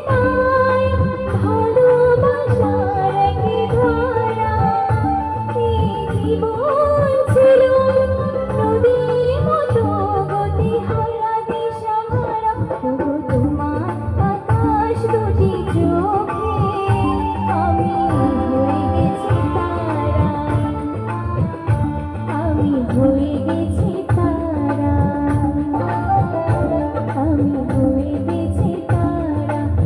তাই ভালোবাসার কি ধারা এই জীবন ছিল নদীর মতো গতিহারা দিশাহারা তবু তোমার আকাশ দুটি